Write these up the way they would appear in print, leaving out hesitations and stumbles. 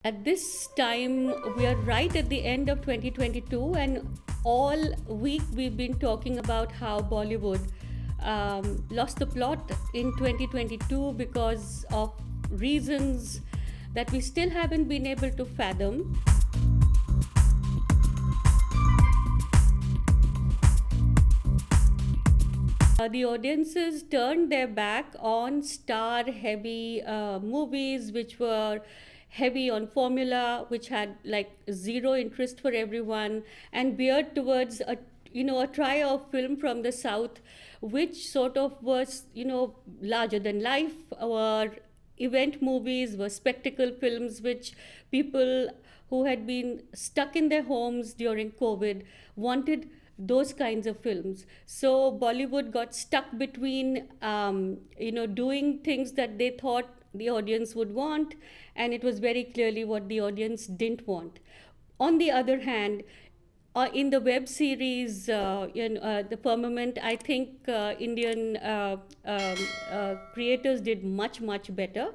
At this time, we are right at the end of 2022, and all week we've been talking about how Bollywood lost the plot in 2022 because of reasons that we still haven't been able to fathom. The audiences turned their back on star heavy movies, which were heavy on formula, which had like zero interest for everyone, and veered towards a try of film from the south, which sort of was larger than life, or event movies, were spectacle films, which people who had been stuck in their homes during COVID wanted those kinds of films. So Bollywood got stuck between, doing things that they thought the audience would want, and it was very clearly what the audience didn't want. On the other hand, in the web series, The Firmament, I think Indian creators did much, much better.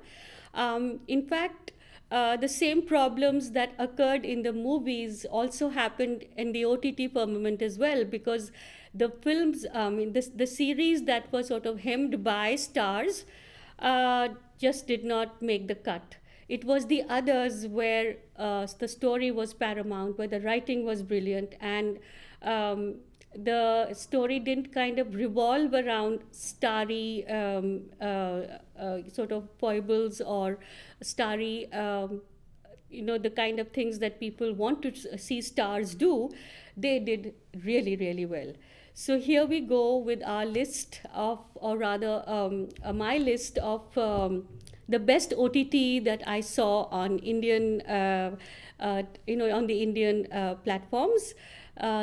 In fact, the same problems that occurred in the movies also happened in the OTT firmament as well, because the films, the series that were sort of hemmed by stars just did not make the cut. It was the others where the story was paramount, where the writing was brilliant, and the story didn't kind of revolve around starry sort of foibles or starry, the kind of things that people want to see stars do. They did really, really well. So here we go with our list of, or rather, my list of the best OTT that I saw on Indian, on the Indian platforms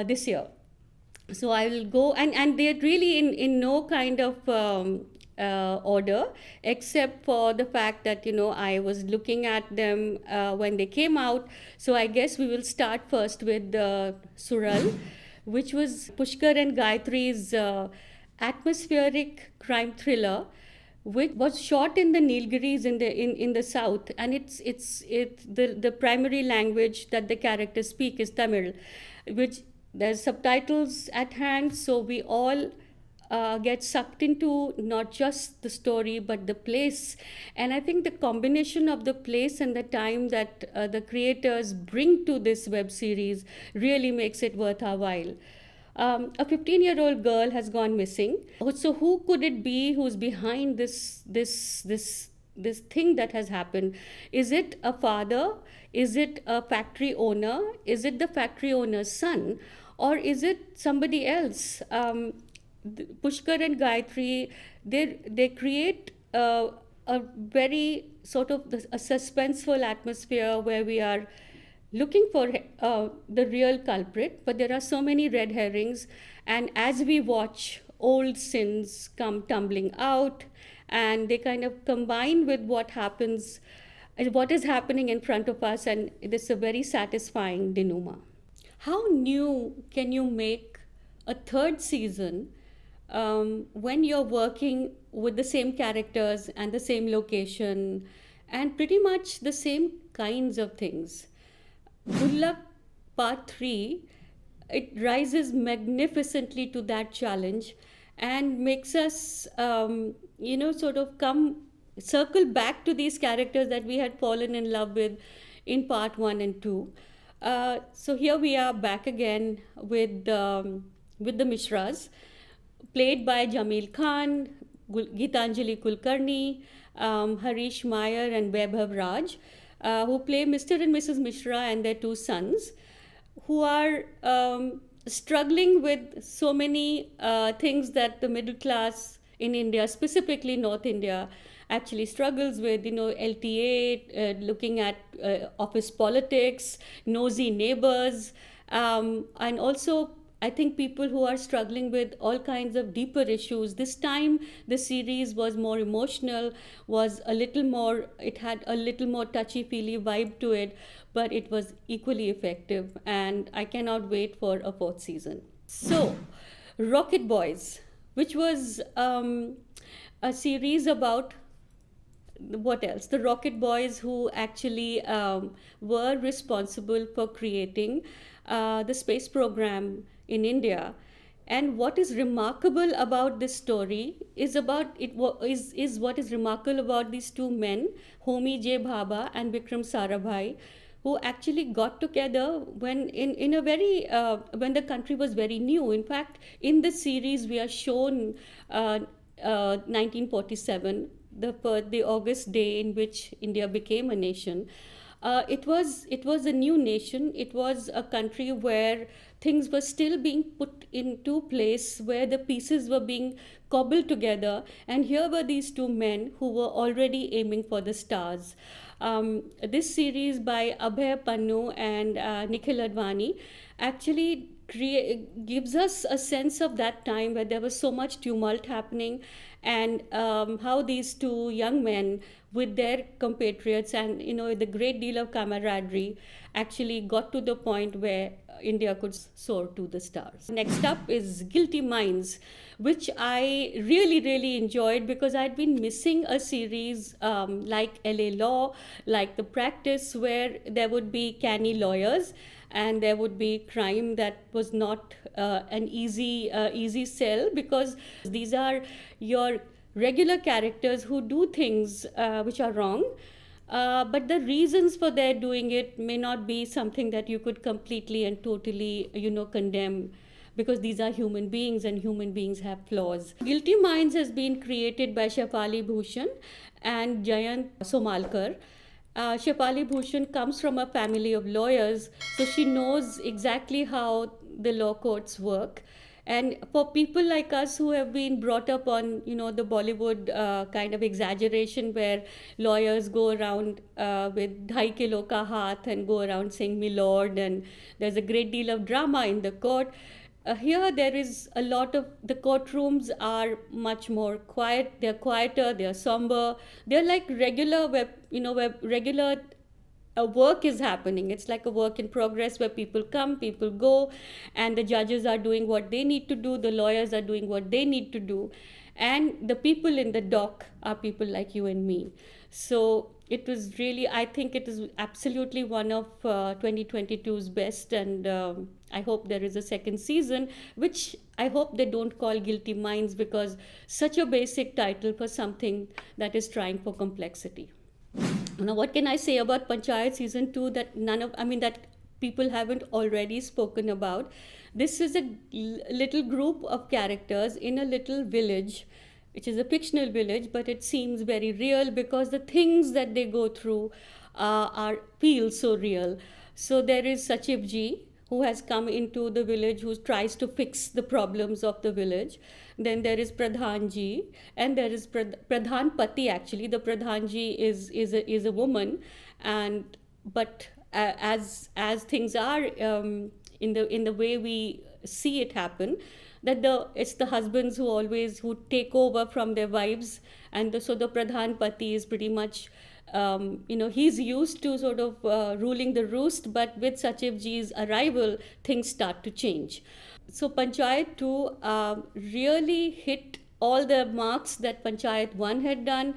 this year. So I will go, and they're really in no kind of order, except for the fact that I was looking at them when they came out. So I guess we will start first with Sural, which was Pushkar and Gayatri's atmospheric crime thriller, which was shot in the Nilgiris in the south, and the primary language that the characters speak is Tamil, which there's subtitles at hand, so we all get sucked into not just the story but the place. And I think the combination of the place and the time that the creators bring to this web series really makes it worth our while. A 15-year-old girl has gone missing. So who could it be who's behind this thing that has happened? Is it a father? Is it a factory owner? Is it the factory owner's son? Or is it somebody else? Pushkar and Gayatri, they create a very sort of a suspenseful atmosphere where we are looking for the real culprit, but there are so many red herrings, and as we watch, old sins come tumbling out, and they kind of combine with what is happening in front of us, and it is a very satisfying denouement. How new can you make a third season when you're working with the same characters and the same location and pretty much the same kinds of things? Gullak Part 3, it rises magnificently to that challenge and makes us, sort of circle back to these characters that we had fallen in love with in Part 1 and 2. So here we are back again with the Mishras, played by Jamil Khan, Gitanjali Kulkarni, Harish Mayer, and Vaibhav Raj, who play Mr. and Mrs. Mishra and their two sons, who are struggling with so many things that the middle class in India, specifically North India, actually struggles with. LTA, looking at office politics, nosy neighbors, and also I think people who are struggling with all kinds of deeper issues. This time the series was more emotional, it had a little more touchy-feely vibe to it, but it was equally effective, and I cannot wait for a fourth season. So, Rocket Boys, which was a series about what else? The Rocket Boys, who actually were responsible for creating the space program in India. And what is remarkable about this story is is what is remarkable about these two men, Homi J. Bhabha and Vikram Sarabhai, who actually got together when in a very when the country was very new. In fact, in this series we are shown 1947, the August day in which India became a nation. It was a new nation. It was a country where things were still being put into place, where the pieces were being cobbled together, and here were these two men who were already aiming for the stars. This series by Abhay Pannu and Nikhil Advani actually gives us a sense of that time where there was so much tumult happening, and how these two young men with their compatriots and the great deal of camaraderie actually got to the point where India could soar to the stars. Next up is Guilty Minds, which I really, really enjoyed because I'd been missing a series like LA Law, like The Practice, where there would be canny lawyers and there would be crime that was not an easy sell, because these are your regular characters who do things which are wrong, but the reasons for their doing it may not be something that you could completely and totally condemn, because these are human beings and human beings have flaws. Guilty Minds has been created by Shefali Bhushan and Jayant Somalkar. Shefali Bhushan comes from a family of lawyers, so she knows exactly how the law courts work. And for people like us who have been brought up on, the Bollywood kind of exaggeration where lawyers go around with dhai kilo ka haath and go around saying "milord," and there's a great deal of drama in the court. Here there is a lot of, the courtrooms are much more quiet. They're quieter. They're somber. They're like regular where regular work is happening. It's like a work in progress where people come, people go, and the judges are doing what they need to do, the lawyers are doing what they need to do, and the people in the dock are people like you and me. So it was really, I think it is absolutely one of 2022's best, and I hope there is a second season, which I hope they don't call Guilty Minds, because such a basic title for something that is trying for complexity. Now, what can I say about Panchayat season 2 that that people haven't already spoken about? This is a little group of characters in a little village, which is a fictional village, but it seems very real because the things that they go through feel so real. So there is Sachib ji, who has come into the village, who tries to fix the problems of the village. Then there is Pradhan ji, and there is Pradhan Pati. Actually, the Pradhan ji is a woman, and but as things are in the way we see it happen, that it's the husbands who take over from their wives, and so the Pradhan Pati is pretty much he's used to sort of ruling the roost, but with Sachiv ji's arrival, things start to change. So Panchayat 2 really hit all the marks that Panchayat 1 had done.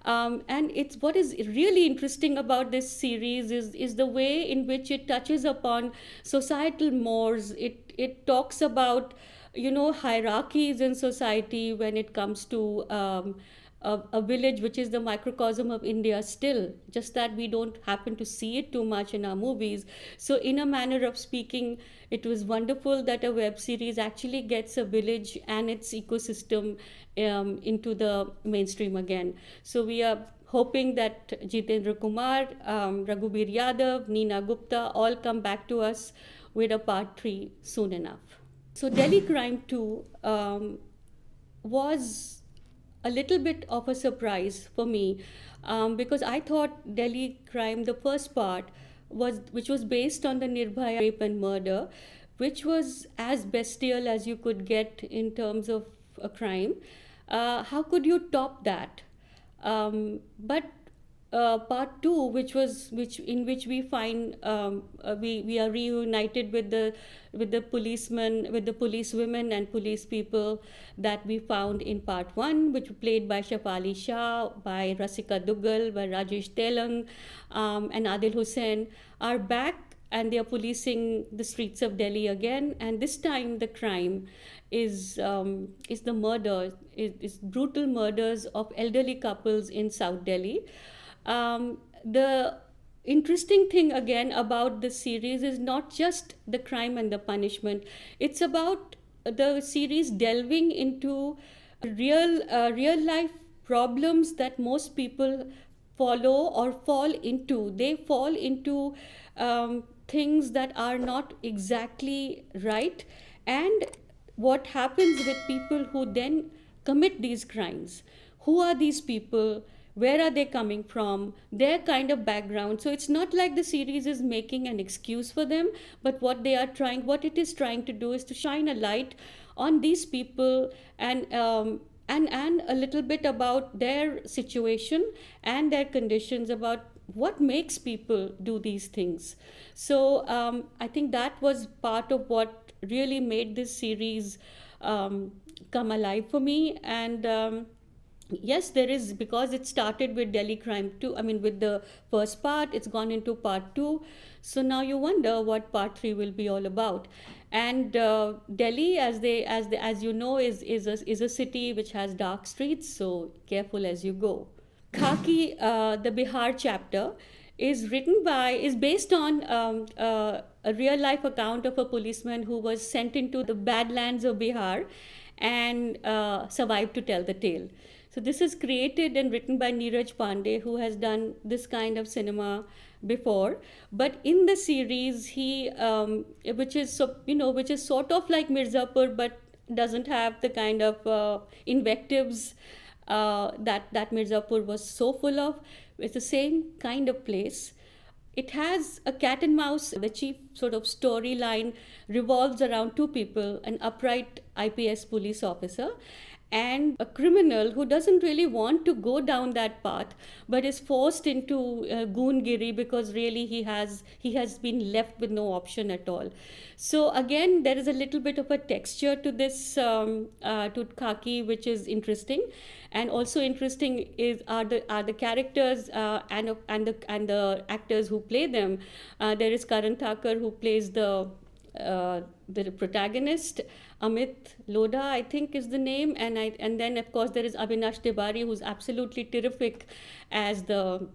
And it's what is really interesting about this series is the way in which it touches upon societal mores. It talks about hierarchies in society when it comes to a village which is the microcosm of India still, just that we don't happen to see it too much in our movies. So in a manner of speaking, it was wonderful that a web series actually gets a village and its ecosystem into the mainstream again. So we are hoping that Jitendra Kumar, Raghubir Yadav, Neena Gupta all come back to us with a part 3 soon enough. So Delhi Crime 2 was a little bit of a surprise for me, because I thought Delhi Crime, the first part, which was based on the Nirbhaya rape and murder, which was as bestial as you could get in terms of a crime. How could you top that? But part two, which in which we find we are reunited with the policemen, with the police women and police people that we found in part one, which were played by Shafali Shah, by Rasika Duggal, by Rajesh Telang, and Adil Hussain, are back, and they are policing the streets of Delhi again. And this time the crime is the murder, is brutal murders of elderly couples in South Delhi. The interesting thing again about this series is not just the crime and the punishment. It's about the series delving into real life problems that most people follow or fall into. They fall into things that are not exactly right, and what happens with people who then commit these crimes. Who are these people? Where are they coming from? Their kind of background. So it's not like the series is making an excuse for them, but what it is trying to do is to shine a light on these people, and a little bit about their situation and their conditions, about what makes people do these things. So I think that was part of what really made this series come alive for me. And yes, there is, because it started with Delhi Crime 2, I mean, with the first part, it's gone into part 2. So now you wonder what part 3 will be all about. And Delhi, as you know, is a city which has dark streets, so careful as you go. Khaki, the Bihar chapter, is based on a real life account of a policeman who was sent into the badlands of Bihar and survived to tell the tale. So this is created and written by Neeraj Pandey, who has done this kind of cinema before. But in the series, which is sort of like Mirzapur, but doesn't have the kind of invectives that Mirzapur was so full of. It's the same kind of place. It has a cat and mouse. The chief sort of storyline revolves around two people: an upright IPS police officer and a criminal who doesn't really want to go down that path, but is forced into goongiri because really he has been left with no option at all. So again, there is a little bit of a texture to this to Khaki, which is interesting. And also interesting are the characters and the actors who play them. There is Karan Thakur, who plays the protagonist. Amit Lodha, I think, is the name, and then of course there is Avinash Tiwari, who's absolutely terrific as the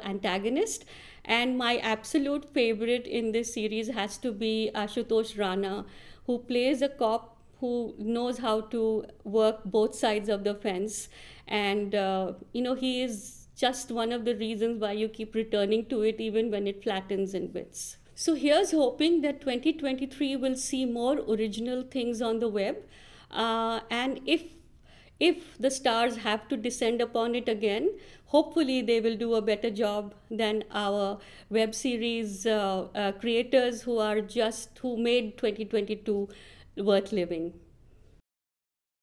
antagonist. And my absolute favorite in this series has to be Ashutosh Rana, who plays a cop who knows how to work both sides of the fence, and he is just one of the reasons why you keep returning to it even when it flattens in bits. So here's hoping that 2023 will see more original things on the web, and if the stars have to descend upon it again, hopefully they will do a better job than our web series creators who made 2022 worth living.